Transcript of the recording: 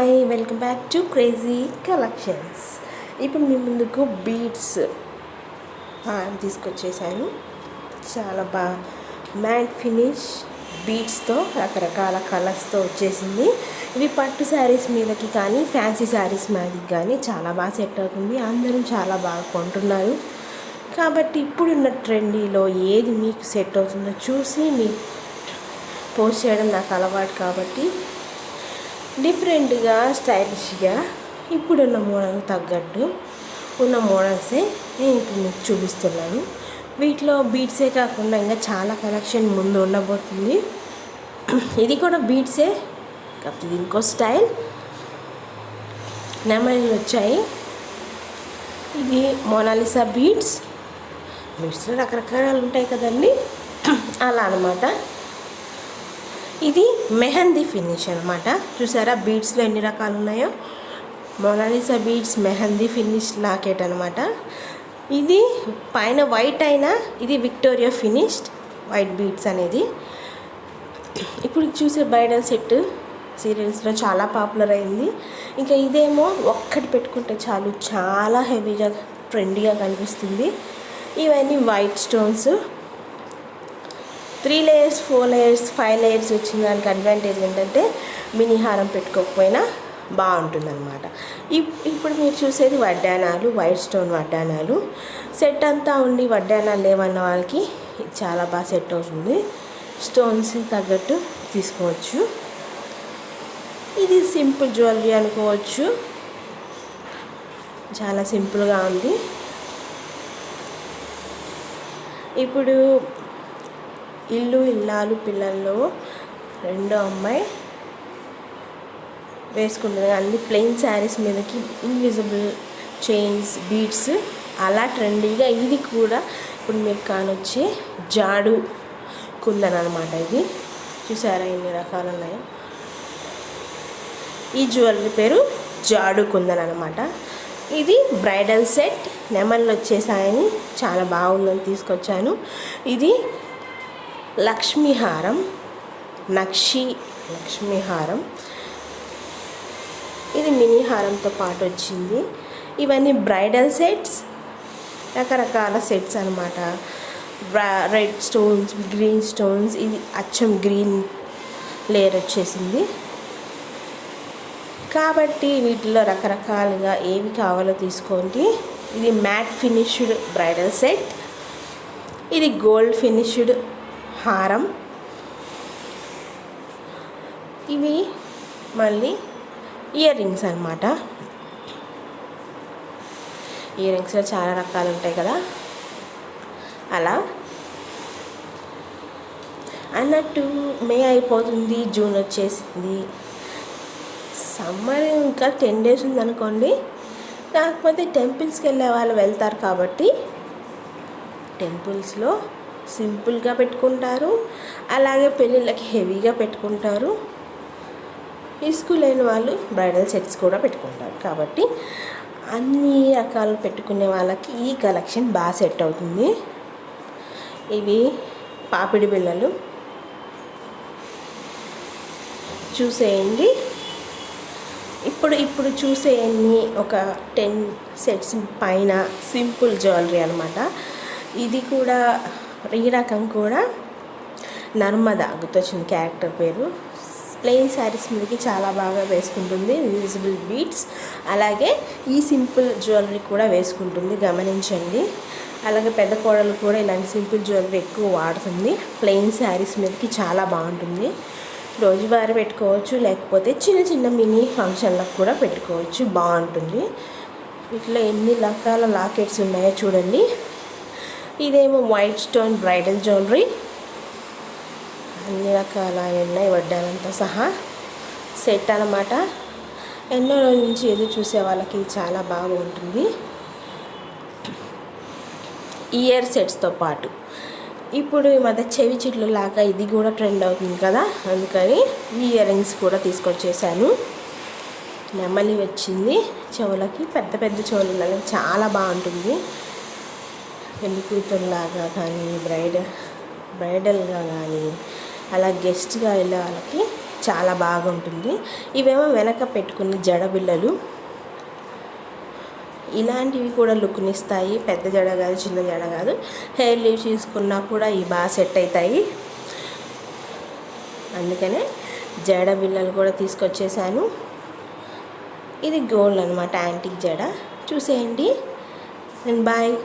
Hi, welcome back to crazy collections. ఇప్పుడు మీ ముందుకు beads తీసుకొచ్చేసాను. చాలా మ్యాట్ ఫినిష్ బీడ్స్తో రకరకాల కలర్స్తో వచ్చేసింది. ఇవి పట్టు శారీస్ మీదకి కానీ ఫ్యాన్సీ శారీస్ మీదకి కానీ చాలా బాగా సెట్ అవుతుంది. అందరూ చాలా బాగా కొంటున్నారు. కాబట్టి ఇప్పుడున్న ట్రెండీలో ఏది మీకు సెట్ అవుతుందో చూసి మీ పోస్ట్ చేయడం నాకు అలవాటు. కాబట్టి డిఫరెంట్గా స్టైలిష్గా ఇప్పుడున్న మోడల్ తగ్గట్టు ఉన్న మోడల్సే నేను ఇప్పుడు మీకు చూపిస్తున్నాను. వీటిలో బీడ్సే కాకుండా ఇంకా చాలా కలెక్షన్ ముందు ఉండబోతుంది. ఇది కూడా బీడ్సే కాకపోతే ఇది ఇంకో స్టైల్. నెమళ్ళు వచ్చాయి. ఇది మోనాలిసా బీడ్స్లో రకరకాలు ఉంటాయి కదండి, అలా అనమాట. ఇది మెహందీ ఫినిష్ అనమాట. చూసారా బీడ్స్లో ఎన్ని రకాలు ఉన్నాయో. Mona Lisa beads mehndi finish locket అనమాట. ఇది పైన వైట్ అయినా ఇది విక్టోరియా ఫినిష్డ్ వైట్ బీడ్స్ అనేది. ఇప్పుడు చూసే బ్రైడల్ సెట్ సీరియల్స్లో చాలా పాపులర్ అయింది. ఇంకా ఇదేమో ఒక్కటి పెట్టుకుంటే చాలు, చాలా హెవీగా ట్రెండీగా కనిపిస్తుంది. ఇవన్నీ white stones 3 layers 4 layers 5 layers వచ్చిన దానికి అడ్వాంటేజ్ ఏంటంటే మినీ హారం పెట్టుకోకపోయినా బాగుంటుంది అనమాట. ఇప్పుడు మీరు చూసేది వడ్డానాలు, వైట్ స్టోన్ వడ్డానాలు. సెట్ అంతా ఉండి వడ్డానాలు లేవన్న వాళ్ళకి ఇది చాలా బాగా సెట్ అవుతుంది. స్టోన్స్ తగ్గట్టు తీసుకోవచ్చు. ఇది సింపుల్ జ్యువెలరీ అనుకోవచ్చు, చాలా సింపుల్గా ఉంది. ఇప్పుడు ఇల్లు ఇల్లాలు పిల్లల్లో రెండో అమ్మాయి వేసుకుంటుంది. అన్ని ప్లెయిన్ శారీస్ మీదకి ఇన్విజిబుల్ చైన్స్ బీడ్స్ అలా ట్రెండీగా ఇది కూడా ఇప్పుడు మీరు కానొచ్చే జాడు కుందన్ అనమాట. ఇది చూసారా ఎన్ని రకాలు ఉన్నాయో. ఈ జ్యువెలరీ పేరు జాడు కుందన్ అనమాట. ఇది బ్రైడల్ సెట్. నెమళ్ళు వచ్చేసాయని చాలా బాగుందని తీసుకొచ్చాను. ఇది లక్ష్మీహారం, లక్ష్మీహారం. ఇది మినీ హారంతో పాటు వచ్చింది. ఇవన్నీ బ్రైడల్ సెట్స్, రకరకాల సెట్స్ అనమాట. రెడ్ స్టోన్స్, గ్రీన్ స్టోన్స్, ఇది అచ్చం గ్రీన్ లేయర్ వచ్చేసింది. కాబట్టి వీటిలో రకరకాలుగా ఏవి కావాలో తీసుకోండి. ఇది మ్యాట్ ఫినిష్డ్ బ్రైడల్ సెట్. ఇది గోల్డ్ ఫినిష్డ్ హారం. ఇవి మళ్ళీ ఇయర్ రింగ్స్ అనమాట. ఇయర్ రింగ్స్లో చాలా రకాలు ఉంటాయి కదా, అలా అన్నట్టు. మే అయిపోతుంది, జూన్ వచ్చేసింది. సమ్మర్ ఇంకా 10 days ఉందనుకోండి. కాకపోతే టెంపుల్స్కి వెళ్ళే వాళ్ళు వెళ్తారు కాబట్టి టెంపుల్స్లో సింపుల్గా పెట్టుకుంటారు, అలాగే పెళ్ళిళ్ళకి హెవీగా పెట్టుకుంటారు. తీసుకోలేని వాళ్ళు బ్రైడల్ సెట్స్ కూడా పెట్టుకుంటారు. కాబట్టి అన్ని రకాలు పెట్టుకునే వాళ్ళకి ఈ కలెక్షన్ బాగా సెట్ అవుతుంది. ఇవి పాపిడి బిళ్ళలు చూసేయండి. ఇప్పుడు చూసేయన్ని ఒక 10 sets పైన సింపుల్ జ్యువెలరీ అనమాట. ఇది కూడా ఈ రకం కూడా నర్మదా గుర్తొచ్చింది క్యారెక్టర్ పేరు. ప్లెయిన్ శారీస్ మీదకి చాలా బాగా వేసుకుంటుంది. ఇన్విజిబుల్ బీడ్స్, అలాగే ఈ సింపుల్ జ్యువెలరీ కూడా వేసుకుంటుంది, గమనించండి. అలాగే పెద్ద కోడలు కూడా ఇలాంటి సింపుల్ జ్యువెలరీ ఎక్కువ వాడుతుంది. ప్లెయిన్ శారీస్ మీదకి చాలా బాగుంటుంది. రోజువారీ పెట్టుకోవచ్చు, లేకపోతే చిన్న చిన్న మినీ ఫంక్షన్లకు కూడా పెట్టుకోవచ్చు, బాగుంటుంది. వీటిలో ఎన్ని రకాల లాకెట్స్ ఉన్నాయో చూడండి. ఇదేమో వైట్ స్టోన్ బ్రైడల్ జ్యువెలరీ. అన్ని రకాల ఉన్నాయి, వడ్డానంతో సహా సెట్ అనమాట. ఎన్నో రోజుల నుంచి ఎదురు చూసే వాళ్ళకి చాలా బాగుంటుంది. ఇయర్ సెట్స్తో పాటు ఇప్పుడు ఈ మధ్య చెవి చిట్లు లాగా ఇది కూడా ట్రెండ్ అవుతుంది కదా, అందుకని ఈ ఇయర్ రింగ్స్ కూడా తీసుకొచ్చేసాను. నెమలి వచ్చింది చెవులకి, పెద్ద పెద్ద చెవులు చాలా బాగుంటుంది. పెళ్లి కూతురులాగా కానీ బ్రైడల్గా కానీ అలా గెస్ట్గా వెళ్ళే వాళ్ళకి చాలా బాగుంటుంది. ఇవేమో వెనక పెట్టుకున్న జడ బిళ్ళలు. ఇలాంటివి కూడా లుక్నిస్తాయి. పెద్ద జడ కాదు, చిన్న జడ కాదు. హెయిర్ లీవ్ తీసుకున్నా కూడా ఇవి బాగా సెట్ అవుతాయి. అందుకనే జడ బిళ్ళలు కూడా తీసుకొచ్చేసాను. ఇది గోల్డ్ అనమాట, యాంటిక్ జడ. చూసేయండి. And bye.